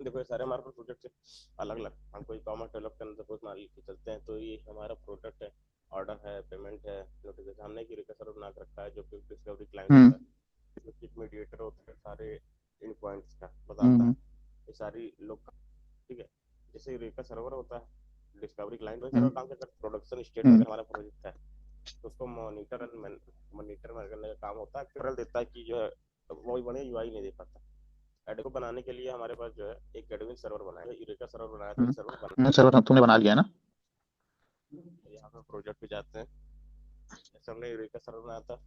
देखो ये सारे हमारे पास प्रोजेक्ट है अलग अलग। हम कोई कॉमर्स डेवलप करना सपोज मान के चलते हैं, तो ये हमारा प्रोडक्ट है, ऑर्डर है, पेमेंट है, नोटिफिकेशन। हमने एक यूरेका सर्वर बना के रखा है जो कि डिस्कवरी क्लाइंट हम्म होता है, जो कि मीडिएटर होता है, सारे इन पॉइंट्स का बताता है हम्म ये सारी लोग। ठीक है, जैसे यूरेका सर्वर होता है, डिस्कवरी क्लाइंट वही सर्वर हम्म काम करता है। प्रोडक्शन स्टेट में हम्म अगर हमारा प्रोजेक्ट है तो उसको मॉनिटर करने का काम होता है, ट्यूटोरियल देता है कि जो है वही बने, यूआई नहीं दे पाता। एड को बनाने के लिए हमारे पास जो है एक एडमिन सर्वर बनाया है, यूरेका सर्वर बनाया था, ये सर्वर बना सर तुमने बना लिया ना? है। यहाँ पे प्रोजेक्ट पे जाते हैं, जैसे हमने यूरेका सर्वर बनाया था,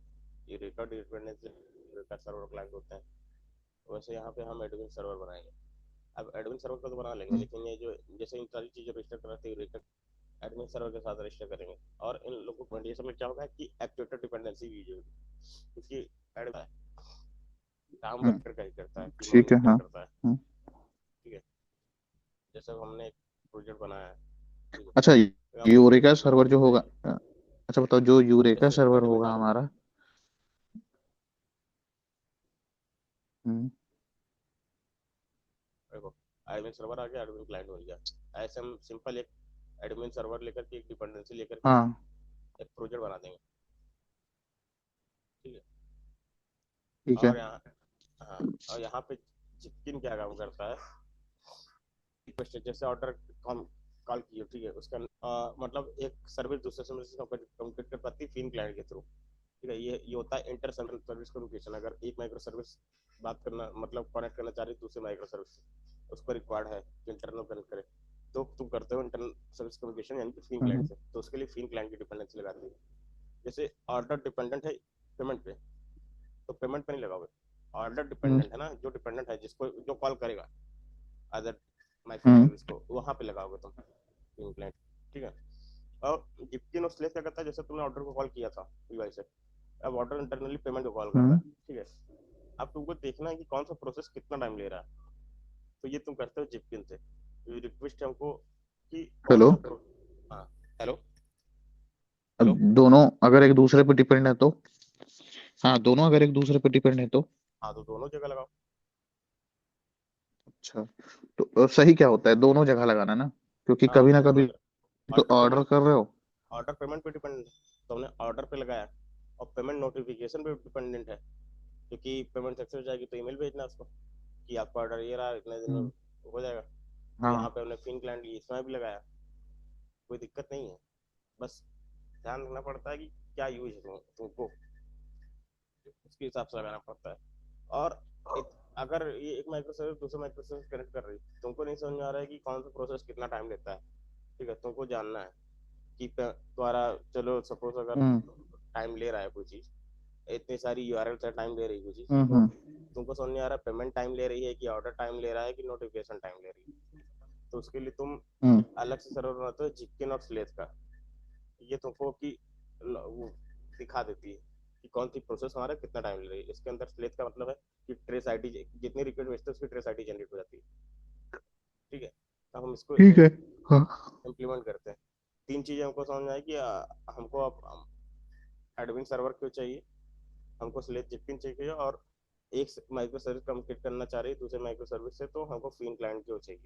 eureka dependency eureka server client होते हैं, वैसे यहाँ पे हम एडमिन सर्वर बनाएंगे। अब एडमिन सर्वर को तो बना लेंगे, हम्म लेकिन ये जो जैसे इन सारी चीजें रजिस्टर कराते हैं यूरेका एडमिन सर्वर के साथ रजिस्टर करेंगे। और इन लोगों को कंडीशन में क्या होगा कि एक्चुएटर डिपेंडेंसी यूज होगी, क्योंकि एड काम हम्म, वेक्टर का ही करता है कि ठीक है मॉनिटर हाँ। करता है। ठीक है, जैसे हमने एक प्रोजेक्ट बनाया है, ठीक है, अच्छा, तो यहाँ पे यूरेका यूरेका सर्वर जो होगा, अच्छा बताओ, जो यूरेका जैसे सर्वर एडमिन होगा सर्वर, हमारा। हम्म देखो एडमिन सर्वर आ गया, एडमिन क्लाइंट हो गया। ऐसे हम सिंपल एक एडमिन सर्वर लेकर के, एक डिपेंडेंसी लेकर के हाँ। एक प्रोजेक्ट बना देंगे। ठीक है, ठीक है। और यहाँ, हाँ, और यहाँ पे जिक्किन क्या काम करता है, रिक्वेस्ट जैसे ऑर्डर कॉल कॉल किए, ठीक है, उसका मतलब एक सर्विस दूसरे सर्विस से कम्युनिकेट कर पाती है फिन क्लाइंट के थ्रू। ठीक है, ये होता है इंटर सर्विस कम्युनिकेशन। अगर एक माइक्रो सर्विस बात करना मतलब कनेक्ट करना चाह रही है दूसरे माइक्रो सर्विस से, उसको रिक्वायर्ड है कि इंटरनल कनेक्ट करे, तो तुम करते हो इंटरनल सर्विस कम्युनिकेशन यानी कि फिन क्लाइंट हम्म से, तो उसके लिए फिन क्लाइंट की डिपेंडेंसी लगाती है। जैसे ऑर्डर डिपेंडेंट है पेमेंट पे, तो पेमेंट पे नहीं लगाओगे। ऑर्डर हम्म डिपेंडेंट है ना, जो डिपेंडेंट है जिसको जो कॉल करेगा अदर माइक्रो हम्म सर्विस को, वहां पे लगाओगे तुम फिन क्लाइंट। ठीक है, और गिफ्टिन और स्लेस क्या करता है, जैसे तुमने ऑर्डर को कॉल किया था यूआई से, अब ऑर्डर इंटरनली पेमेंट को कॉल कर रहा हम्म, है। ठीक है, अब तुमको देखना है कि कौन सा प्रोसेस कितना टाइम ले रहा है, तो ये तुम करते हो जिपकिन से। रिक्वेस्ट है हमको कि कौन हेलो। सा प्रो, हाँ, हेलो, अब हेलो, दोनों अगर एक दूसरे पे डिपेंड है तो? हाँ, दोनों अगर एक दूसरे पे डिपेंड है तो? हाँ, तो दोनों जगह लगाओ। अच्छा, तो सही क्या होता है दोनों जगह लगाना ना? क्योंकि हाँ, कभी ना दोनों कभी जगह। तो ऑर्डर ऑर्डर पेमेंट, कर रहे हो। ऑर्डर पेमेंट पे डिपेंड है, तो हमने ऑर्डर पे लगाया, और पेमेंट नोटिफिकेशन पे डिपेंडेंट है, क्योंकि पेमेंट सक्सेस हो जाएगी तो ईमेल भेजना उसको कि आपका ऑर्डर ये रहा, इतने दिन में हम्म, हो जाएगा। तो यहाँ हाँ। पे हमने फिन क्लाइंट इसमें भी लगाया, कोई दिक्कत नहीं है। बस ध्यान रखना पड़ता है कि क्या यूज है तुमको, उसके हिसाब से लगाना पड़ता है। और अगर ये एक माइक्रो सर्विस दूसरे माइक्रो सर्विस कनेक्ट कर रही, तुमको नहीं समझ में आ रहा है कि कौन सा प्रोसेस कितना टाइम लेता है। ठीक है, तुमको जानना है कि तुम्हारा, चलो सपोज अगर हम्म टाइम ले रहा है कोई चीज, इतनी सारी यूआरएल से टाइम ले रही है कोई चीज, तो हम्म तुमको समझ नहीं आ रहा पेमेंट टाइम ले रही है कि ऑर्डर टाइम ले रहा है कि नोटिफिकेशन टाइम ले रही है, तो उसके लिए तुम हम्म अलग से सर्वर बनाते हो जिक्किन और स्लेथ का। ये तुमको कि वो दिखा देती है कि कौन सी प्रोसेस हमारा कितना टाइम ले रही है। इसके अंदर स्लेथ का मतलब है कि ट्रेस आईडी, जितनी रिक्वेस्ट भेजते हैं उसकी ट्रेस आईडी जनरेट हो जाती है। ठीक है, तो हम इसको ठीक है। हाँ। इम्प्लीमेंट करते हैं। तीन चीजें हमको समझ में आई कि हमको अब एडमिन सर्वर क्यों चाहिए, हमको स्लेथ जिपिन चाहिए, और एक माइक्रो सर्विस कम्युनिकेट करना चाह रही है दूसरे माइक्रो सर्विस से, तो हमको फिन क्लाइंट क्यों चाहिए।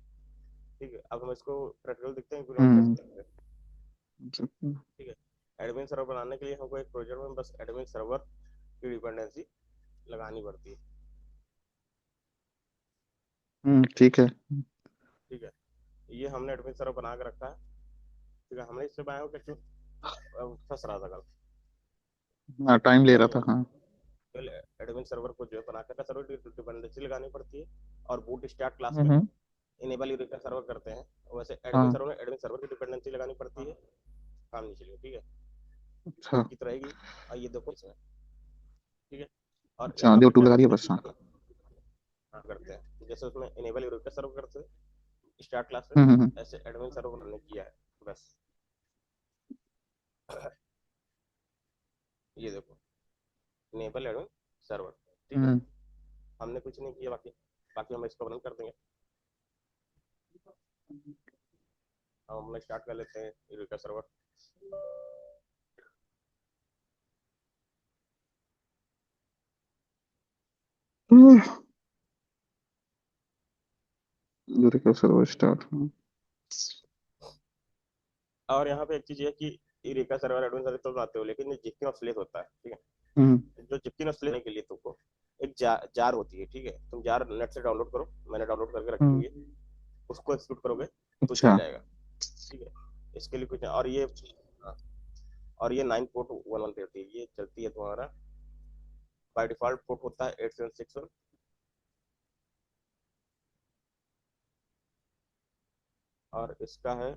ठीक है, अब हम इसको प्रैक्टिकल देखते हैं, इम्प्लीमेंट कैसे हम्म करते हैं। ठीक है, एडमिन सर्वर बनाने के लिए हमको एक प्रोजेक्ट में बस एडमिन सर्वर की डिपेंडेंसी लगानी पड़ती है। ठीक है। ठीक है, ये हमने एडमिन सर्वर बना के रखा है। ठीक है, हमने इससे बनाया कि क्यों फंस रहा था कल। हाँ, टाइम ले रहा पहले था हाँ। पहले एडमिन सर्वर को जो है बना कर सर्वर डिपेंडेंसी लगानी पड़ती है, और बूट स्टार्ट क्लास में हम्म, इनेबल यूरेका सर्वर करते हैं, वैसे एडमिन हाँ। सर्वर में एडमिन सर्वर की डिपेंडेंसी लगानी पड़ती है। काम नहीं चलेगा। ठीक है, अच्छा। टूल कित रहेगी, और ये देखो इसमें। ठीक है, और अच्छा, यहाँ देव पे टू क्या लगा दिया करते हैं बस कि हाँ। हाँ करते हैं, जैसे उसमें इनेबल यूरेका सर्वर करते हैं स्टार्ट क्लास में, हम्म। ऐसे एडमिन सर्वर बनाने किया है बस। ये देखो, इनेबल एडमिन सर्वर। ठीक है, हम्म हमने कुछ नहीं किया बाकी, बाकी हम इसको रन कर देंगे। हम अपना स्टार्ट कर लेते हैं eureka server. Eureka server start. और यहाँ पे एक चीज है कि यूरेका सर्वर एडमिन सर्वर तो बनाते हो, लेकिन जितनी ऑस्लेट होता है, ठीक हम्म। है, जो जितनी ऑस्लेट के लिए तुमको एक जार होती है, ठीक है, तुम जार नेट से डाउनलोड करो, मैंने डाउनलोड करके रखी हुई है, उसको एक्सक्लूड करोगे तो चल अच्छा। जाएगा, ठीक है। इसके लिए कुछ नहीं। और ये, हाँ, और ये 9 पोर्ट 1 1 पे होती है, ये चलती है तुम्हारा बाय डिफॉल्ट पोर्ट होता है 8761, और इसका है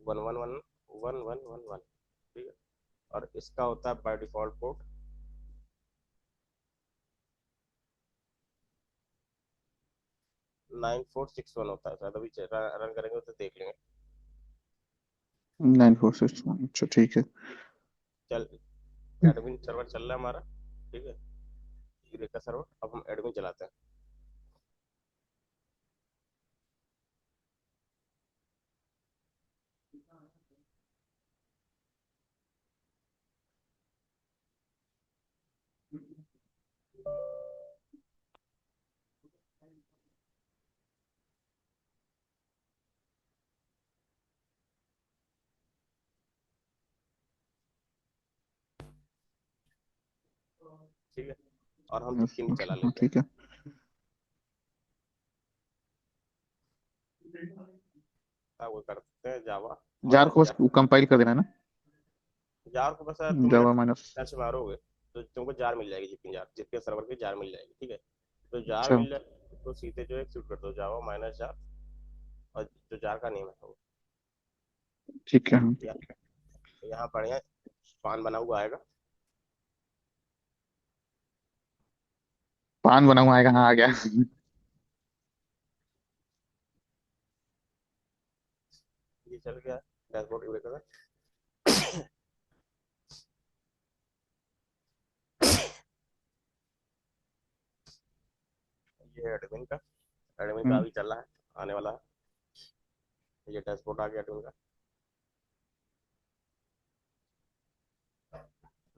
1 1 1 1 1 1, ठीक है। और इसका होता है बाय डिफॉल्ट पोर्ट 9461 होता है शायद, अभी रन करेंगे तो देख लेंगे। 9461, अच्छा ठीक है। चल, एडमिन सर्वर चल रहा है हमारा, ठीक है, यूरेका सर्वर। अब हम एडमिन चलाते हैं। ठीक है, और हम जिप्किन भी चला हाँ लेते हैं। ठीक है। वो करते हैं जावा जार माइनस को बस जार। कंपाइल कर देना है ना। जार को बस तुम नेट जावा माइनस। सर्च मारोगे तो तुमको जार मिल जाएगी, जिप्किन जार, जिप्किन सर्वर की जार मिल जाएगी, ठीक है। तो जार अच्छा मिल जाए तो सीधे जो एक्सिक्यूट कर दो जावा माइनस जार, और जो जार का नेम है वो, ठीक है। हाँ। या- यहाँ बढ़िया पान बना हुआ आएगा। पान बना हुआ आएगा, हाँ आ गया। ये चल गया डैशबोर्ड यूरेका का। ये एडमिन का, एडमिन का हम्म। अभी चल रहा है, आने वाला है। ये डैशबोर्ड आ गया एडमिन का,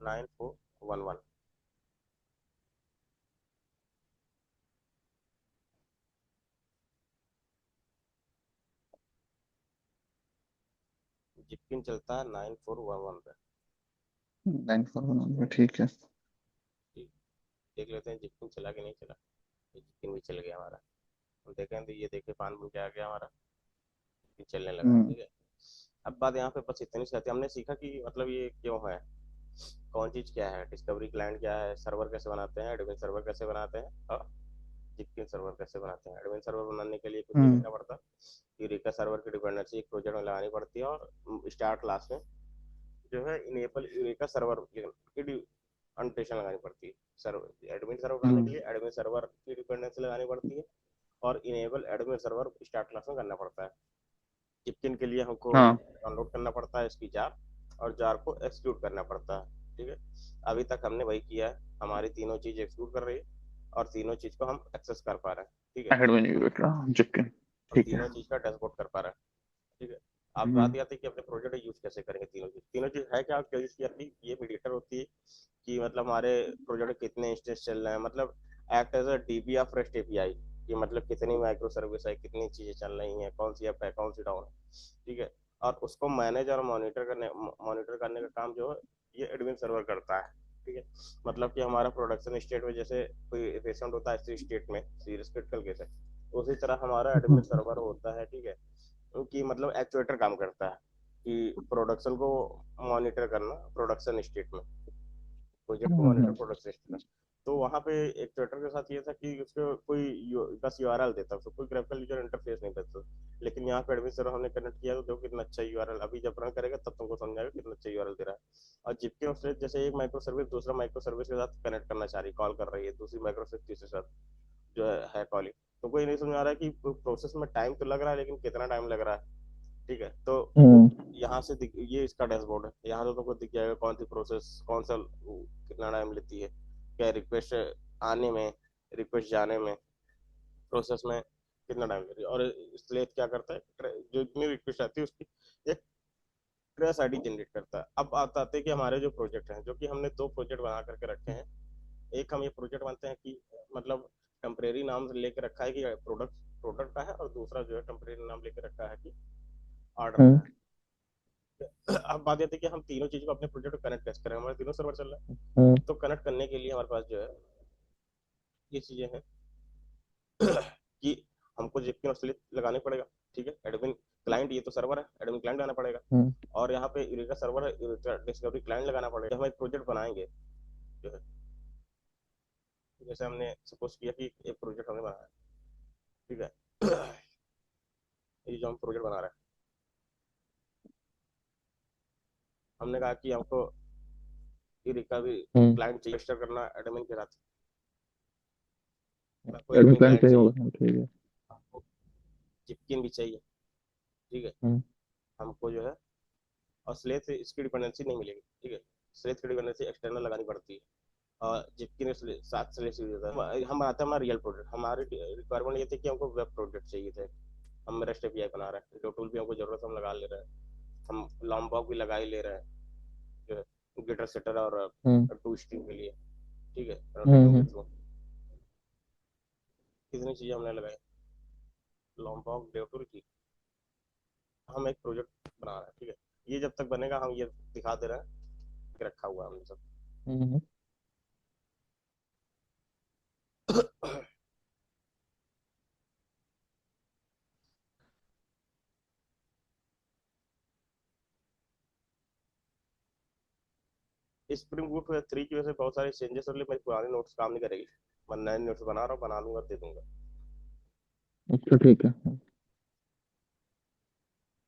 9411। जिप्किन चलता है 9411 पे। 9411, ठीक है। ठीक, देख लेते हैं जिप्किन चला कि नहीं चला। ये जिप्किन भी चल गया हमारा। हम देखें तो ये देखिए पान बन के आ गया हमारा, ये चलने लगा, हम्म। ठीक है। अब बात यहाँ पे बस इतनी सी आती है, हमने सीखा कि मतलब ये क्यों है, कौन चीज क्या है, डिस्कवरी क्लाइंट क्या है, सर्वर कैसे बनाते हैं, एडमिन सर्वर कैसे बनाते हैं, और जिप्किन सर्वर कैसे बनाते हैं। एडमिन सर्वर बनाने के लिए कुछ नहीं हम्म। करना पड़ता, यूरेका सर्वर की डिपेंडेंसी एक प्रोजेक्ट में लगानी पड़ती है, और स्टार्ट क्लास में जो है इनेबल यूरेका सर्वर की अंटेशन लगानी पड़ती है। सर्वर एडमिन सर्वर बनाने के हम्म। लिए एडमिन सर्वर की डिपेंडेंसी लगानी पड़ती है, और enable admin server start class में करना पड़ता है। चिपकिन के लिए हमको हाँ। डाउनलोड करना पड़ता है इसकी जार, और जार को एक्सक्लूड करना पड़ता है, ठीक है। अभी तक हमने वही किया है, हमारी तीनों चीज एक्सक्लूड कर रही है, और तीनों चीज को हम एक्सेस कर पा रहे हैं, ठीक है, एडमिन यूरेका जिपकन। और ठीक है। तीनों चीज का डैशबोर्ड कर पा रहे हैं, ठीक है। आप हम्म। बात ये आती है कि अपने प्रोजेक्ट यूज कैसे करेंगे। तीनों चीज है क्या यूज की जाती है, ये मीडिएटर होती है कि मतलब हमारे प्रोजेक्ट कितने इंस्टेंस चल रहे हैं, मतलब act as a DB of REST API, कि मतलब कितनी माइक्रो सर्विस है, कितनी चीजें चल रही हैं, कौन सी अप है, कौन सी डाउन है, ठीक है। और उसको मैनेज और मॉनिटर करने का काम जो है ये एडमिन सर्वर करता है, ठीक है। मतलब कि हमारा प्रोडक्शन स्टेट में जैसे कोई पेशेंट होता है इसी स्टेट में, सीरियस क्रिटिकल केस है, उसी तरह हमारा एडमिन हम्म। सर्वर होता है, ठीक है। कि मतलब एक्चुएटर काम करता है कि प्रोडक्शन को मॉनिटर करना, प्रोडक्शन स्टेट में प्रोजेक्ट को मॉनिटर हम्म। प्रोडक्शन स्टेट में। तो वहाँ पे एक ट्विटर के साथ ये था कि उसको कोई बस यूआरएल देता, उसको कोई ग्राफिकल यूजर इंटरफेस नहीं देता। लेकिन यहाँ पे एडमिन सर्वर हमने कनेक्ट किया तो देखो कितना अच्छा यूआरएल, अभी जब रन करेगा तब तुमको समझाएगा कितना अच्छा यूआरएल दे रहा है। और जिपके उससे जैसे एक माइक्रो सर्विस दूसरा माइक्रो सर्विस के साथ कनेक्ट करना चाह रही, कॉल कर रही है दूसरी माइक्रो सर्विस तीसरे साथ, जो है कॉलिंग, तो कोई नहीं समझ आ रहा है कि प्रोसेस में टाइम तो लग रहा है लेकिन कितना टाइम लग रहा है, ठीक है। तो हम्म। यहाँ से ये इसका डैशबोर्ड है, यहाँ तो तुमको दिख जाएगा कौन सी प्रोसेस कौन सा कितना टाइम लेती है, क्या रिक्वेस्ट आने में, रिक्वेस्ट जाने में, प्रोसेस में कितना टाइम ले रही है। और स्लेव क्या करता है, जो जितनी रिक्वेस्ट आती है उसकी एक ट्रेस आईडी जनरेट करता है। अब आते हैं कि हमारे जो प्रोजेक्ट हैं, जो कि हमने दो प्रोजेक्ट बना करके रखे हैं, एक हम ये प्रोजेक्ट मानते हैं कि मतलब टेम्परेरी नाम लेके रखा है कि प्रोडक्ट प्रोडक्ट का है, और दूसरा जो है टेम्परेरी नाम लेके रखा है कि ऑर्डर हम्म का है। अब बात ये थी कि हम तीनों चीजों को अपने प्रोजेक्ट को कनेक्ट कैसे करें, हमारे तीनों सर्वर चल रहा है। हम्म तो कनेक्ट करने के लिए हमारे पास जो है ये चीजें हैं कि हमको जेपी और स्लिप लगाने पड़ेगा। ठीक है, एडमिन क्लाइंट, ये तो सर्वर है, एडमिन क्लाइंट आना पड़ेगा। हम्म और यहाँ पे यूरेका सर्वर है, यूरेका डिस्कवरी क्लाइंट लगाना पड़ेगा। हम एक प्रोजेक्ट बनाएंगे जो है, जैसे हमने सपोज किया कि एक प्रोजेक्ट हमने बनाया, ठीक है। ये जो हम प्रोजेक्ट बना रहे हैं, हमने कहा कि हमको यूरेका भी हम्म क्लाइंट चाहिए रजिस्टर करना एडमिन के साथ, आपको एडमिन एडमिन प्लान क्लाइंट चाहिए चाहिए, होगा, हाँ, ठीक है। आपको चिपकिन भी चाहिए, ठीक है। हम्म हमको जो है और स्लेथ से इसकी डिपेंडेंसी नहीं मिलेगी, ठीक है। स्लेथ की डिपेंडेंसी एक्सटर्नल लगानी पड़ती है, और जिसकी ने साथ से लेस यूज होता है। हम आते हैं हमारा रियल प्रोजेक्ट, हमारी रिक्वायरमेंट ये थी कि हमको वेब प्रोजेक्ट चाहिए थे। हम रेस्ट एपीआई बना रहे हैं, जो टूल भी हमको जरूरत है हम लगा ले रहे हैं, हम लॉम्बॉक भी लगा ही ले रहे हैं जो है गिटर सेटर और हम्म टू स्ट्रीम के लिए, ठीक है, हम्म एनोटेटिंग के हम्म थ्रू। कितनी चीजें हमने लगाई, लॉम्बॉक डेव टूल की। हम एक प्रोजेक्ट बना रहे हैं, ठीक है। ये जब तक बनेगा हम ये दिखा दे रहे हैं कि रखा हुआ है हमने सब। हम्म स्प्रिंग बूट 3 की वजह से बहुत सारे चेंजेस हो रहे, मेरी पुरानी नोट्स काम नहीं करेगी। मैं नए नोट्स बना रहा हूँ, बना लूंगा, दे दूंगा। अच्छा ठीक है।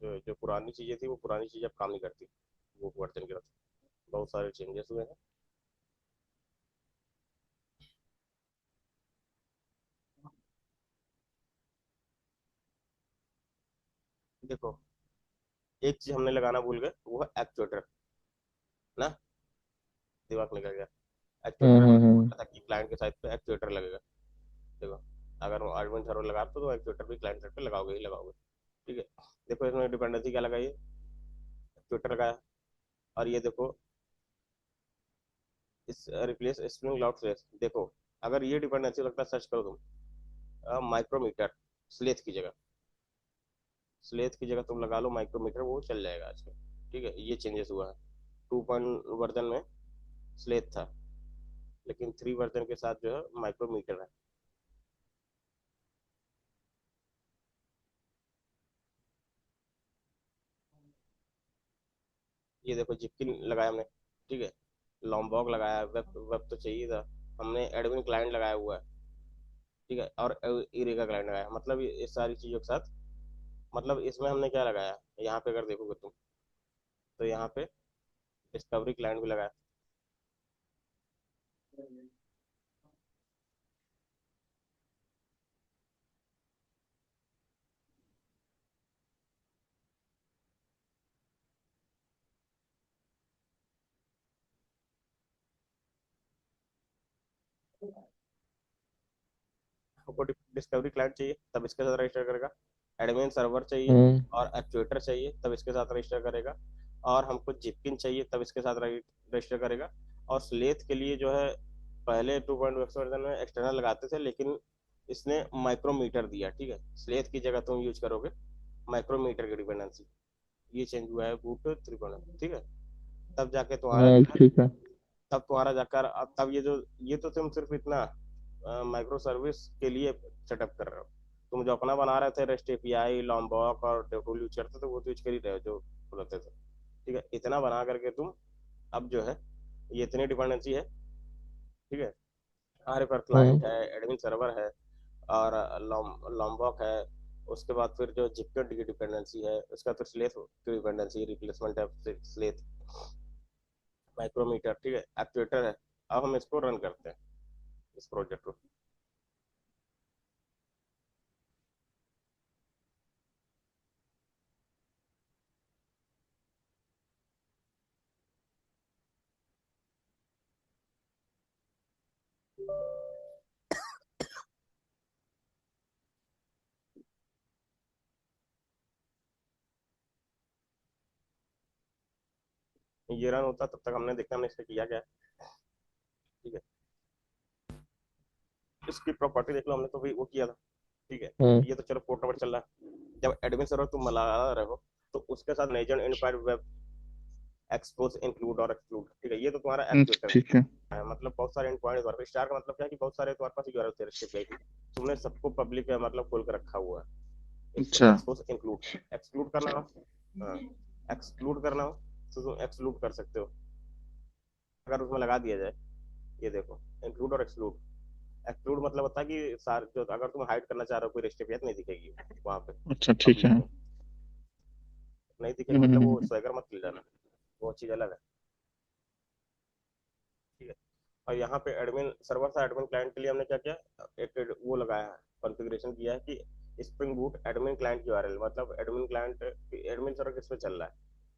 जो पुरानी चीजें थी वो पुरानी चीजें अब काम नहीं करती, वो वर्जन की तरफ बहुत सारे चेंजेस हुए हैं। देखो, एक चीज हमने लगाना भूल गए, वो है एक्चुएटर ना, दिमाग निकल गया। एक्चुएटर हमने हम्म। बोला था कि क्लाइंट के साइड पे एक्चुएटर लगेगा। देखो, अगर वो एडमिन सर्वर लगा तो एक्चुएटर भी क्लाइंट साइड पे लगाओगे ही लगाओगे, ठीक है। देखो इसमें डिपेंडेंसी क्या लगाई है, एक्चुएटर लगाया। और ये देखो, इस रिप्लेस स्ट्रिंग लॉट स्लेस, देखो अगर ये डिपेंडेंसी लगता है, सर्च करो तुम माइक्रोमीटर स्लेथ की जगह, स्लेथ की जगह तुम लगा लो माइक्रोमीटर, वो चल जाएगा आजकल, ठीक है। ये चेंजेस हुआ है, 2 वर्जन में स्लेथ था, लेकिन 3 वर्जन के साथ जो है माइक्रोमीटर है। ये देखो जिपकिन लगाया हमने, ठीक है। लॉम्बॉग लगाया, वेब वेब तो चाहिए था, हमने एडमिन क्लाइंट लगाया हुआ है, ठीक है। और इरेका क्लाइंट लगाया, मतलब ये सारी चीजों के साथ, मतलब इसमें हमने क्या लगाया, यहाँ पे अगर देखोगे तुम, तो यहाँ पे डिस्कवरी क्लाइंट भी लगाया। हमको डिस्कवरी क्लाइंट चाहिए तब इसके साथ रजिस्टर करेगा, एडमिन सर्वर चाहिए हम्म और एक्चुएटर चाहिए तब इसके साथ रजिस्टर करेगा, और हमको जिपकिन चाहिए तब इसके साथ रजिस्टर करेगा। और स्लेथ के लिए जो है, पहले 2.x वर्जन में एक्सटर्नल लगाते थे, लेकिन इसने माइक्रोमीटर दिया, ठीक है। स्लेथ की जगह तुम यूज करोगे माइक्रोमीटर की डिपेंडेंसी, ये चेंज हुआ है बूट 3.0, ठीक है। तब जाके तुम्हारा जो है, ठीक है। तब तुम्हारा जाकर अब तब ये तो तुम सिर्फ इतना माइक्रो सर्विस के लिए सेटअप कर रहे हो। तुम जो अपना बना रहे थे रेस्ट एपीआई लॉम्बॉक और डेवटूल यूज करते थे, वो तो यूज कर ही रहे हो जो बोलते थे, ठीक है। इतना बना करके तुम अब जो है, ये इतनी डिपेंडेंसी है, ठीक है। हमारे पर हम्म क्लाइंट है, एडमिन सर्वर है, और लॉम्बॉक है। उसके बाद फिर जो जिपकट की डिपेंडेंसी है, उसका फिर स्लेथ की डिपेंडेंसी, रिप्लेसमेंट है स्लेथ, माइक्रोमीटर, ठीक है, एक्चुएटर है। अब हम इसको रन करते हैं, इस प्रोजेक्ट को। ये रन होता तब तक हमने देखना हमने इससे किया क्या है, ठीक है। इसकी प्रॉपर्टी देख लो, हमने तो भाई वो किया था, ठीक है। हम्म। ये तो चलो पोर्ट नंबर चल रहा है। जब एडमिन सर्वर तुम मिला रहे हो तो उसके साथ नेजन इनफाइड वेब एक्सपोज इंक्लूड और एक्सक्लूड, ठीक है। ये तो तुम्हारा एक्चुएटर ठीक है। है, मतलब बहुत सारे एंड पॉइंट तुम्हारे पास। स्टार का मतलब क्या है कि बहुत सारे तुम्हारे पास यूआरएल थे REST API, तुमने सबको पब्लिक मतलब खोल कर रखा हुआ है। इसको अच्छा। एक्सपोज इंक्लूड, एक्सक्लूड करना हो, हाँ, एक्सक्लूड करना हो तो तुम एक्सक्लूड कर सकते हो, अगर उसमें लगा दिया जाए। ये देखो, इंक्लूड और एक्सक्लूड। एक्सक्लूड मतलब होता है कि सार जो अगर तुम हाइड करना चाह रहे हो कोई REST API नहीं दिखेगी वहां पे अच्छा ठीक है। पब्लिक में, नहीं दिखेगी मतलब वो स्वैगर मत मिल जाना, वो चीज अलग है, ठीक है। और यहाँ पे एडमिन सर्वर था, एडमिन क्लाइंट के लिए हमने क्या किया, एक वो लगाया है, कॉन्फ़िगरेशन किया है कि स्प्रिंग बूट एडमिन क्लाइंट की यूआरएल, मतलब एडमिन क्लाइंट, एडमिन सर्वर किस पे चल रहा है,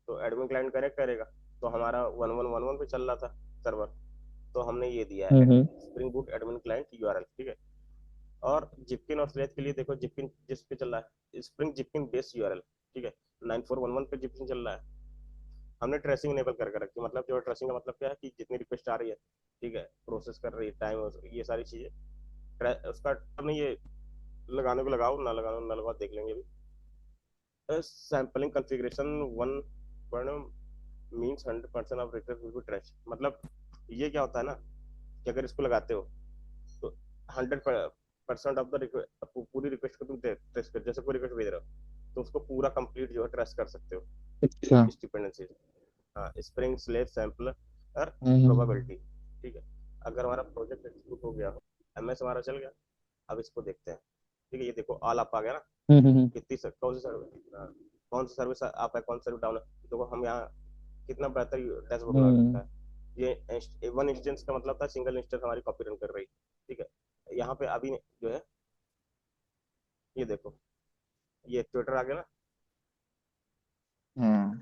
तो एडमिन क्लाइंट कनेक्ट करेगा। तो हमारा 1111 पे चल रहा था सर्वर, तो हमने ये दिया है हम्म। स्प्रिंग बूट एडमिन क्लाइंट की यूआरएल, ठीक है। और जिपकिन और स्लेज के लिए देखो, जिपकिन जिस पे चल रहा है स्प्रिंग जिपकिन बेस यूआरएल, ठीक है, 9411 पे जिपकिन चल रहा है। हमने ट्रेसिंग इनेबल करके रखी, मतलब जो ट्रेसिंग का मतलब क्या है कि जितनी रिक्वेस्ट आ रही है, ठीक है, प्रोसेस कर रही है टाइम, ये सारी चीजें उसका हमने ये लगाने को लगाओ, ना लगाओ ना लगाओ देख लेंगे अभी। सैम्पलिंग कॉन्फ़िगरेशन वन पर means 100% of request will be trash, मतलब ये क्या होता है ना कि अगर इसको लगाते हो तो 100% ऑफ द पूरी रिक्वेस्ट को तुम ट्रेस कर, जैसे कोई रिक्वेस्ट भेज रहे हो तो उसको पूरा कंप्लीट जो है ट्रेस कर सकते हो अच्छा। इस डिपेंडेंसी। हाँ, स्प्रिंग स्लेव सैम्पलर और हम्म। प्रोबेबिलिटी, ठीक है। अगर हमारा प्रोजेक्ट एग्जीक्यूट हो गया हो, MS हमारा चल गया, अब इसको देखते हैं, ठीक है। ये देखो ऑल आप आ गया ना, हम्म। कितनी कौन सी सर्विस, कौन सी सर्विस आप है, कौन सी सर्विस डाउन है, देखो हम यहाँ कितना बेहतर डैशबोर्ड बना रखा हम्म। है। ये वन इंस्टेंस का मतलब था सिंगल इंस्टेंस हमारी कॉपी रन कर रही, ठीक है। यहाँ पे अभी जो है ये देखो, ये ट्विटर आ गया ना, हम्म।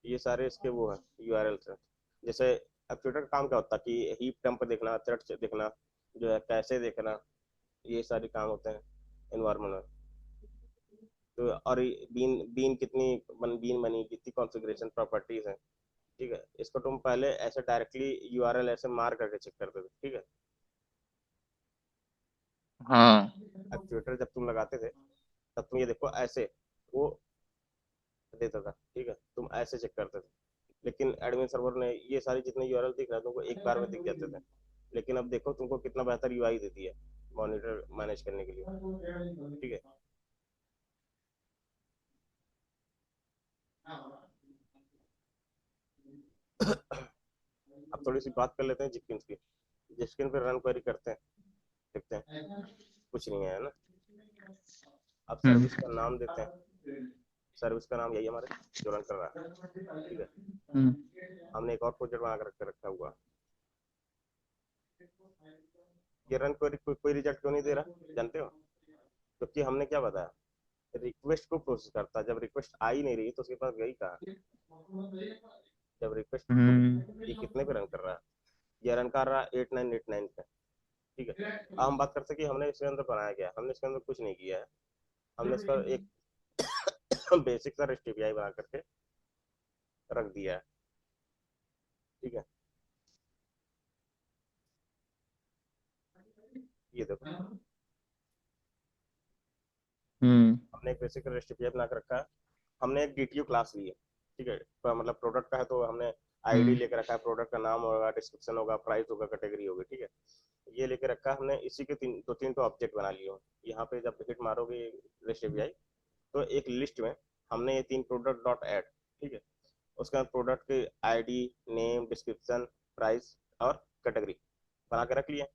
ये सारे इसके वो है यूआरएल्स है। जैसे अब ट्विटर का काम क्या होता है कि हीप डंप देखना, थ्रेड्स देखना, जो है कैसे देखना, ये सारे काम होते हैं एनवायरमेंट में। तो और बीन बीन कितनी बीन बनी, कितनी कॉन्फ़िगरेशन प्रॉपर्टीज हैं, ठीक है। इसको तुम पहले ऐसे डायरेक्टली यूआरएल ऐसे मार करके चेक करते थे, ठीक है। हाँ। अब ट्विटर जब तुम लगाते थे तब तुम ये देखो ऐसे वो देता था, ठीक है, तुम ऐसे चेक करते थे। लेकिन एडमिन सर्वर ने ये सारी जितने यूआरएल दिख रहा है तुमको एक बार में दिख जाते थे, लेकिन अब देखो तुमको कितना बेहतर यूआई देती है मॉनिटर मैनेज करने के लिए, ठीक है। अब थोड़ी सी बात कर लेते हैं जिक्किंस की। जिक्किन पे रन क्वेरी करते हैं, देखते हैं, कुछ नहीं है ना। अब हम्म। सर्विस का नाम देते हैं, सर्विस का नाम यही हमारे जो रन कर रहा है, ठीक है। हम्म। हमने एक और प्रोजेक्ट बना कर रखा हुआ, ये रन क्वेरी कोई रिजल्ट क्यों नहीं दे रहा जानते हो? क्योंकि हमने क्या बताया, रिक्वेस्ट को प्रोसेस करता है, जब रिक्वेस्ट आ ही नहीं रही तो उसके पास गई कहाँ, जब रिक्वेस्ट ये कितने पे रन कर रहा है, ये रन कर रहा है 8989 पे, ठीक है। अब हम बात करते हैं कि हमने इसके अंदर बनाया क्या, हमने इसके अंदर कुछ नहीं किया है। हमने इसका एक बेसिक सा REST API बना करके रख दिया है, ठीक है। ये देखो, हम्म। हमने एक बेसिक REST API बना कर रखा है। हमने एक DTU क्लास ली है, ठीक है। तो मतलब प्रोडक्ट का है तो हमने आईडी हम्म। लेकर रखा है, प्रोडक्ट का नाम होगा, डिस्क्रिप्शन होगा, प्राइस होगा, कैटेगरी होगी, ठीक है। ये लेके रखा है हमने, इसी के दो तीन तो ऑब्जेक्ट बना लिए हो। यहाँ पे जब हिट मारोगे REST API तो एक लिस्ट में हमने ये तीन प्रोडक्ट डॉट ऐड, ठीक है, उसका प्रोडक्ट के आईडी, नेम, डिस्क्रिप्शन, प्राइस और कैटेगरी बना के रख लिए।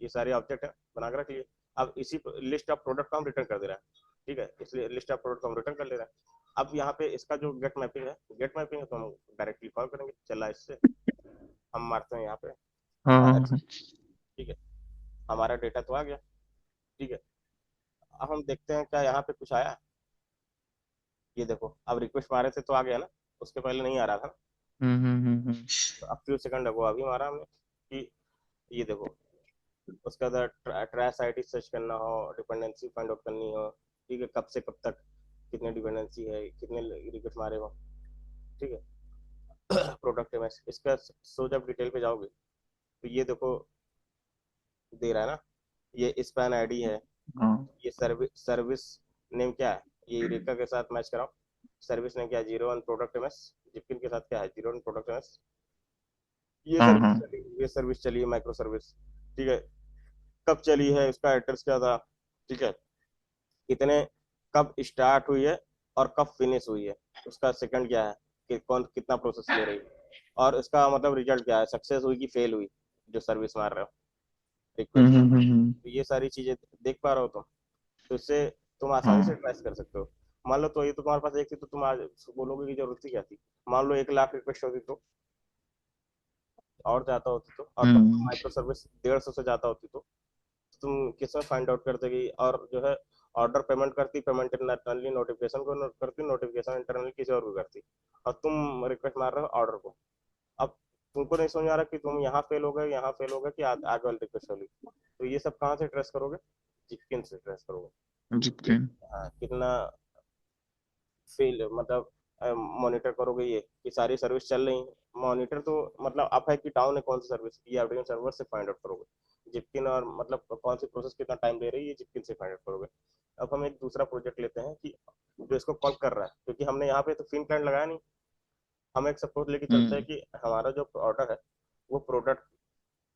ये सारे ऑब्जेक्ट है, बना के रख लिए। अब इसी लिस्ट ऑफ प्रोडक्ट को हम रिटर्न कर दे रहे हैं, ठीक है, इसलिए लिस्ट ऑफ प्रोडक्ट को हम रिटर्न कर ले रहे हैं। अब यहाँ पे इसका जो गेट मैपिंग है, गेट मैपिंग है तो हम डायरेक्टली कॉल करेंगे, चला इससे हम मारते हैं यहाँ पे हाँ हाँ एक्स, हाँ। ठीक है। हमारा डेटा तो आ गया, ठीक है। अब हम देखते हैं क्या यहाँ पे कुछ आया। ये देखो, अब रिक्वेस्ट मारे थे तो आ गया ना, उसके पहले नहीं आ रहा था। हम्म। तो अब फ्यू सेकंड अगो अभी मारा हमने कि ये देखो, उसके बाद ट्रैश आईडी सर्च करना हो, डिपेंडेंसी फाइंड आउट करनी हो, ठीक है, कब से कब तक कितने डिपेंडेंसी है, कितने रिक्वेस्ट मारे हो, ठीक है। प्रोडक्ट है इसका, सो जब डिटेल पे जाओगे तो ये देखो दे रहा है ना, ये स्पैन आईडी है, हाँ। ये सर्विस सर्विस नेम क्या है, ये यूरेका के साथ मैच कराओ। सर्विस नेम क्या है, 01 प्रोडक्ट एमएस। जिपकिन के साथ क्या है, 01 प्रोडक्ट एमएस। हाँ। हाँ। ये सर्विस चली है माइक्रो सर्विस। ठीक है, कब चली है, इसका एड्रेस क्या था। ठीक है, कितने, कब स्टार्ट हुई है और कब फिनिश हुई है, उसका सेकंड क्या है, कि कौन कितना प्रोसेस ले रही है, और उसका मतलब रिजल्ट क्या है, सक्सेस हुई कि फेल हुई, जो सर्विस मार रहे हो रिक्वेस्ट। तो ये सारी चीजें देख पा रहे हो तुम, तो इससे तुम आसानी से हाँ। ट्रेस कर सकते हो। मान लो तो ये तो तुम्हारे पास एक थी, तो तुम आज बोलोगे कि जरूरत ही क्या थी। मान लो 1 लाख रिक्वेस्ट होती तो, और ज्यादा होती तो, और तब तो हम्म। माइक्रो सर्विस 150 से ज्यादा होती तो तुम किस में फाइंड आउट कर देगी, और जो है ऑर्डर पेमेंट करती, पेमेंट इंटरनली नोटिफिकेशन को नोट करती, नोटिफिकेशन इंटरनली किसी और को करती, और तुम रिक्वेस्ट मार रहे हो ऑर्डर को। अब तुमको नहीं समझ आ रहा कि तुम यहाँ फेल हो गए, यहाँ फेल हो गए, कि आगे वाली रिक्वेस्ट होगी, तो ये सब कहाँ से ट्रेस करोगे, जिक्किन से ट्रेस करोगे। कि जितने। हाँ, कितना फेल मतलब मॉनिटर करोगे ये कि सारी सर्विस चल रही है। मॉनिटर तो मतलब अप है कि डाउन है, कौन सी सर्विस, ये एप्लीकेशन सर्वर से फाइंड आउट करोगे। जिपकिन और मतलब कौन सी प्रोसेस कितना टाइम ले रही है, ये जिपकिन से फाइंड आउट करोगे। अब हम एक दूसरा प्रोजेक्ट लेते हैं कि जो इसको कॉल कर रहा है, क्योंकि हमने यहाँ पे तो फिन क्लाइंट लगाया नहीं। हम एक सपोज लेके चलते हैं हम्म। कि हमारा जो ऑर्डर है वो प्रोडक्ट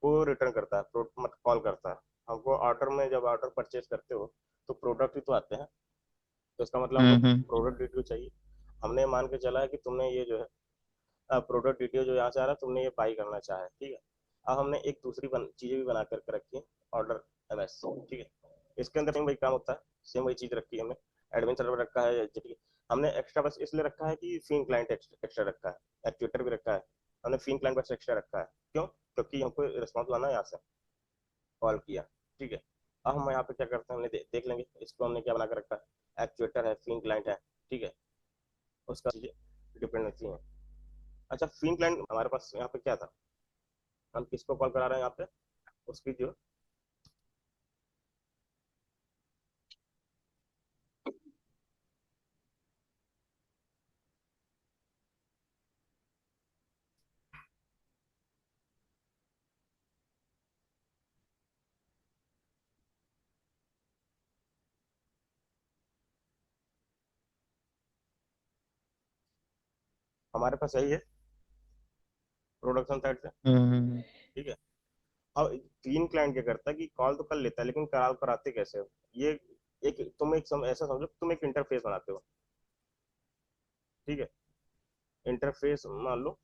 को रिटर्न करता है, मतलब कॉल करता है। हमको ऑर्डर में जब ऑर्डर परचेज करते हो तो प्रोडक्ट ही तो आते हैं, तो इसका मतलब हमको हम्म। प्रोडक्ट डिटेल चाहिए। हमने मान के चला है कि तुमने ये जो है प्रोडक्ट डिटेल जो यहाँ से आ रहा है, तुमने ये बाई करना चाहा है, ठीक है। अब हमने एक दूसरी चीजें भी बना करके रखी है, ऑर्डर एमएस, ठीक है। इसके अंदर सेम वही काम होता है, सेम वही चीज रखी है हमने। एडमिन सर्वर रखा है, हमने एक्स्ट्रा बस इसलिए रखा है कि फिन क्लाइंट एक्स्ट्रा रखा है, एक्चुएटर भी रखा है। हमने फिन क्लाइंट बस एक्स्ट्रा रखा है, क्यों, क्योंकि हमको रिस्पॉन्स लाना है यहाँ से, कॉल किया, ठीक है। अब हम यहाँ पे क्या करते हैं, हमने देख लेंगे इसको हमने क्या बना कर रखा है, एक्चुएटर है, फिन क्लाइंट है, ठीक है। उसका चीजें डिपेंडेंसी है। अच्छा, फिन क्लाइंट हमारे पास यहाँ पे क्या था, हम किसको कॉल करा रहे हैं यहाँ पे, उसकी जो हमारे पास यही है प्रोडक्शन साइड से, हम्म। ठीक है। अब फिन क्लाइंट क्या करता है कि कॉल तो कर लेता है, लेकिन कॉल कराते कैसे हो, ये एक तुम एक ऐसा समझो तुम एक इंटरफेस बनाते हो, ठीक है। इंटरफेस मान लो,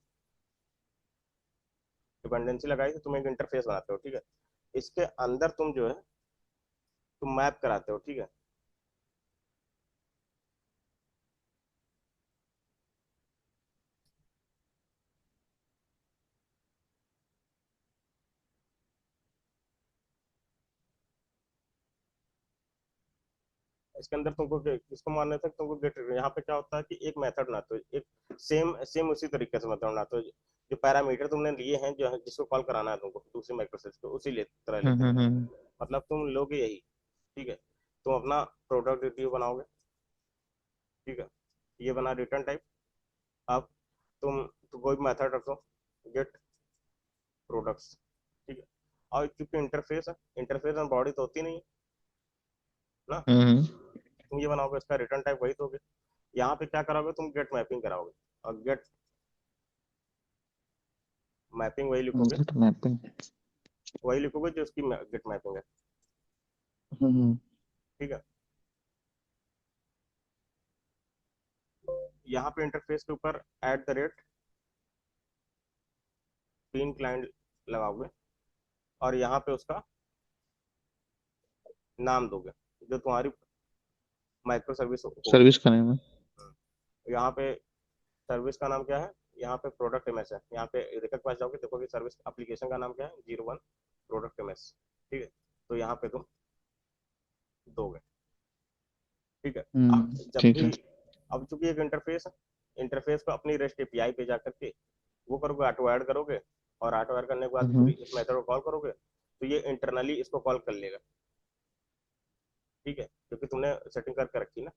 डिपेंडेंसी लगाई तो तुम एक इंटरफेस बनाते हो, ठीक है। इसके अंदर तुम जो है तुम मैप कराते हो, ठीक है। इसके अंदर तुमको किसको मानना था, तुमको गेट, यहाँ पे क्या होता है कि एक मेथड बनाते हो, एक सेम सेम उसी तरीके से मेथड बनाते हो। जो पैरामीटर तुमने लिए हैं, जो जिसको कॉल कराना है तुमको दूसरी माइक्रोसर्विस को, उसी तरह लेते हैं। मतलब तुम लोगे यही, ठीक है। तुम अपना प्रोडक्ट रिव्यू बनाओगे, ठीक है। ये बना रिटर्न टाइप। अब तुम कोई भी मेथड रखो, गेट प्रोडक्ट्स, ठीक है। और क्योंकि इंटरफेस है, इंटरफेस में बॉडी तो होती नहीं है ना, हम्म। तुम ये बनाओगे, इसका रिटर्न टाइप वही तो होगे। यहाँ पे क्या कराओगे, तुम गेट मैपिंग कराओगे, और गेट मैपिंग गेट मैपिंग। वही लिखोगे जो उसकी गेट मैपिंग है, हम्म। ठीक है। यहाँ पे इंटरफेस के ऊपर @ तीन क्लाइंट लगाओगे, और यहाँ पे उसका नाम दोगे, जो तुम्हारी माइक्रो सर्विस होगी। सर्विस का नेम है। यहाँ पे सर्विस का नाम क्या है, यहाँ पे प्रोडक्ट एमएस है। यहाँ पे रेखा के पास जाओगे, देखोगे सर्विस एप्लीकेशन का नाम क्या है, 01 प्रोडक्ट एमएस, ठीक है। तो यहाँ पे तुम दोगे, ठीक है। अब जब ठीक भी, है। अब चूंकि एक इंटरफेस है, इंटरफेस को अपनी रेस्ट एपीआई पे जाकर के वो करोगे, ऑटो ऐड करोगे, और ऑटो ऐड करने के बाद फिर हम्म। इस मेथड को कॉल करोगे, तो ये इंटरनली इसको कॉल कर लेगा, ठीक है, क्योंकि तुमने सेटिंग करके रखी ना,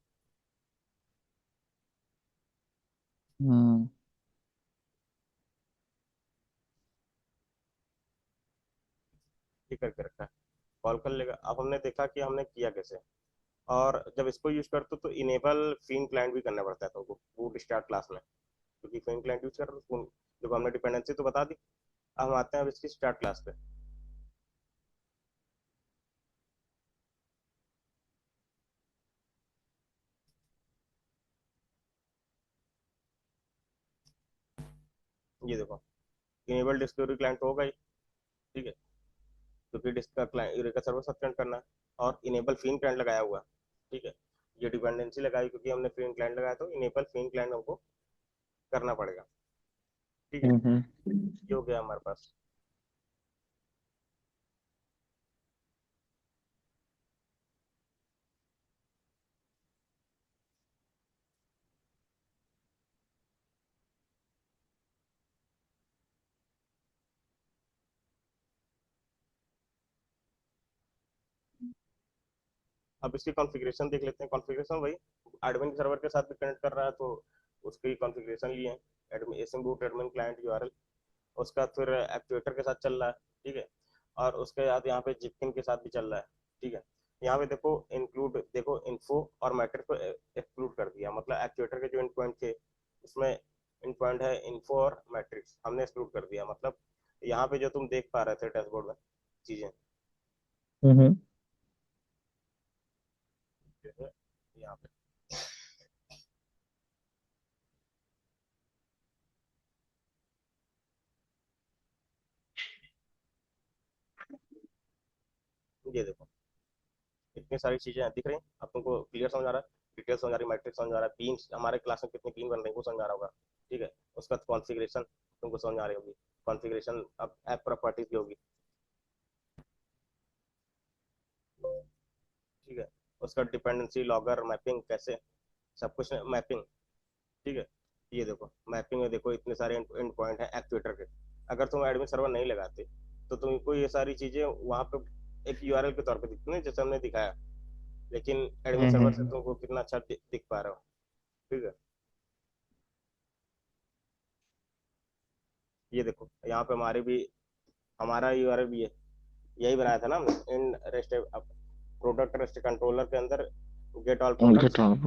हम्म। ठीक करके रखा है। कॉल कर लेगा। अब हमने देखा कि हमने किया कैसे, और जब इसको यूज करते तो इनेबल फिन क्लाइंट भी करना पड़ता है तुमको बूट स्टार्ट क्लास में, क्योंकि फिन क्लाइंट यूज कर रहे हो। देखो हमने डिपेंडेंसी तो बता दी। अब हम आते हैं अब इसकी स्टार्ट क्लास पे। ये देखो इनेबल डिस्कवरी क्लाइंट तो होगा ही, ठीक है, क्योंकि डिस्क का क्लाइंट यूरेका सर्वर सस्पेंड करना है। और इनेबल फिन क्लाइंट लगाया हुआ है, ठीक है। ये डिपेंडेंसी लगाई क्योंकि हमने फिन क्लाइंट लगाया, तो इनेबल फिन क्लाइंट हमको करना पड़ेगा, ठीक है। ये हो गया हमारे पास। अब इसकी कॉन्फ़िगरेशन देख लेते हैं। कॉन्फ़िगरेशन वही एडमिन सर्वर के साथ भी कनेक्ट कर रहा है, तो उसकी कॉन्फ़िगरेशन लिए हैं। Admin SM root admin client URL, उसका फिर एक्चुएटर के साथ चल रहा है, ठीक है। और उसके बाद यहाँ पे जिपकिन के साथ भी चल रहा है, ठीक है। यहाँ पे देखो इंक्लूड, देखो इन्फो और मैट्रिक्स को एक्सक्लूड कर दिया, मतलब एक्चुएटर के जो इन पॉइंट थे उसमें इन पॉइंट है इन्फो और मैट्रिक्स हमने एक्सक्लूड कर दिया। मतलब यहाँ पे जो तुम देख पा रहे थे डैशबोर्ड में चीजें, हम्म। जो है यहाँ पे ये देखो इतनी सारी चीजें दिख रही हैं। अब तुमको क्लियर समझ आ रहा है, डिटेल समझ आ रही है, मैट्रिक्स समझ आ रहा है, बीन हमारे क्लास में कितनी बीन बन रही है वो समझ आ रहा होगा, ठीक है। उसका कॉन्फ़िगरेशन तुमको समझ आ रही होगी। कॉन्फ़िगरेशन अब ऐप प्रॉपर्टीज की होगी, ठीक है। उसका डिपेंडेंसी लॉगर मैपिंग कैसे, सब कुछ मैपिंग, ठीक है। ये देखो मैपिंग में देखो इतने सारे एंड पॉइंट है एक्चुएटर के। अगर तुम एडमिन सर्वर नहीं लगाते तो तुमको ये सारी चीजें वहां पे एक यूआरएल के तौर पे दिखती है जैसे हमने दिखाया, लेकिन एडमिन सर्वर से तुमको कितना अच्छा दिख पा रहा हो, ठीक है। ये देखो यहाँ पे हमारे भी हमारा यूआरएल भी है, यही बनाया था ना हमने in rest product rest controller के अंदर, गेट ऑल प्रोडक्ट्स। और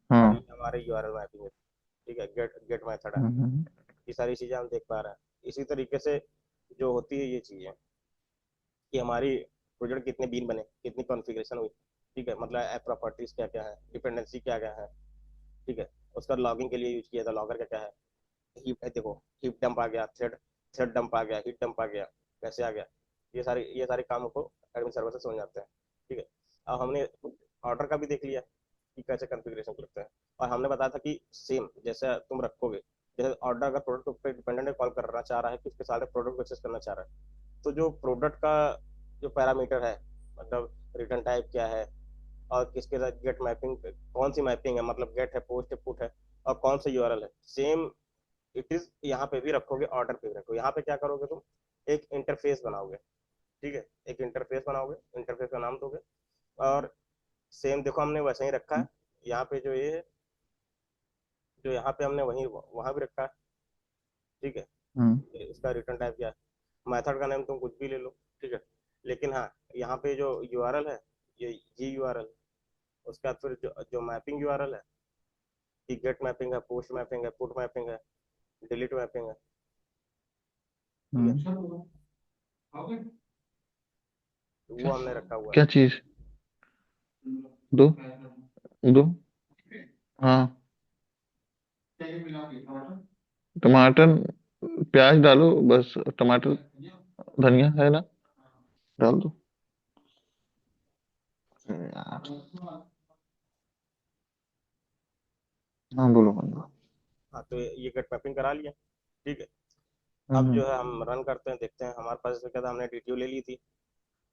हाँ। ये हमारे यूआरएल मैपिंग है, ठीक है, गेट गेट मेथड है। हम्म। ये सारी चीजें हम देख पा रहे हैं। इसी तरीके से जो होती है ये चीजें कि हमारी प्रोजेक्ट कितने बीन बने, कितनी कॉन्फ़िगरेशन हुई, ठीक है, मतलब ऐप प्रॉपर्टीज क्या क्या है, डिपेंडेंसी क्या क्या है, ठीक है। उसका लॉगिंग के लिए यूज किया था लॉगर क्या क्या है। हीप है देखो, हीप डंप आ गया, थ्रेड थ्रेड डंप आ गया, हीट डंप आ गया, कैसे आ गया। ये सारे काम को एडमिन सर्वर से समझ आते हैं, ठीक है। अब हमने ऑर्डर का भी देख लिया कि कैसे कॉन्फ़िगरेशन करते हैं। और हमने बताया था कि सेम जैसे तुम रखोगे, जैसे ऑर्डर अगर प्रोडक्ट पे डिपेंडेंट कॉल करना चाह रहा है कि उसके सारे प्रोडक्ट को एक्सेस करना चाह रहा है, तो जो प्रोडक्ट का जो पैरामीटर है, मतलब रिटर्न टाइप क्या है, और किसके साथ गेट मैपिंग, कौन सी मैपिंग है, मतलब गेट है, पोस्ट है, पुट है, और कौन सा यूआरएल है, सेम इट इज यहाँ पे भी रखोगे, ऑर्डर पे भी रखोगे। यहाँ पे क्या करोगे तुम, एक इंटरफेस बनाओगे, ठीक है। एक इंटरफेस बनाओगे, इंटरफेस का नाम दोगे, और सेम देखो हमने वैसे ही रखा है। यहाँ पे जो ये है, जो यहाँ पे हमने वही वहां भी रखा है, ठीक है। हम्म। इसका रिटर्न टाइप क्या है, मेथड का नेम तुम कुछ भी ले लो, ठीक है। लेकिन हाँ यहाँ पे जो यूआरएल है, ये यूआरएल, उसके बाद फिर जो मैपिंग यूआरएल है, कि गेट मैपिंग है, पोस्ट मैपिंग है, पुट मैपिंग है, डिलीट मैपिंग है, ठीक है। हम्म। तो वो हमने रखा हुआ है। क्या चीज? दो दो। हाँ। टमाटर, प्याज डालो बस। टमाटर, धनिया है ना, डाल दो यार। हाँ बोलो बोलो। हाँ तो ये गेट मैपिंग करा लिया, ठीक है। अब हम्म। जो है हम रन करते हैं, देखते हैं हमारे पास इसमें क्या था। हमने डीटीओ ले ली थी।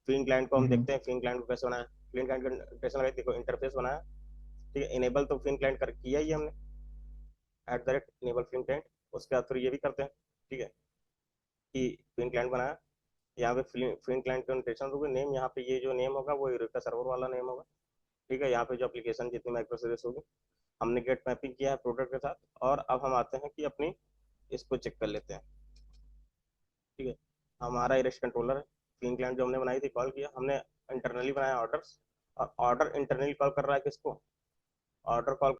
फिन क्लाइंट को हम हम्म। देखते हैं, फिन क्लाइंट को कैसे बनाया। फिन क्लाइंट का कैसे लगाया, देखो इंटरफेस बनाया, ठीक है। इनेबल तो फिन क्लाइंट कर किया ही हमने, at the rate enable feign client. उसके बाद फिर ये भी करते हैं, ठीक है, कि फिन क्लाइंट बनाया। यहाँ पे फिन क्लाइंट का नोटेशन दोगे, नेम यहाँ पे ये जो नेम होगा वो यूरेका सर्वर वाला नेम होगा, ठीक है। यहाँ पे जो एप्लीकेशन जितनी माइक्रो सर्विस होगी, हमने गेट मैपिंग किया है प्रोडक्ट के साथ। और अब हम आते हैं कि अपनी इसको चेक कर लेते हैं, ठीक है। हमारा इरेस्ट कंट्रोलर है, फिन क्लाइंट जो हमने बनाई थी, कॉल किया हमने, इंटरनली बनाया ऑर्डर्स, और ऑर्डर इंटरनली कॉल कर रहा है किसको, ऑर्डर कॉल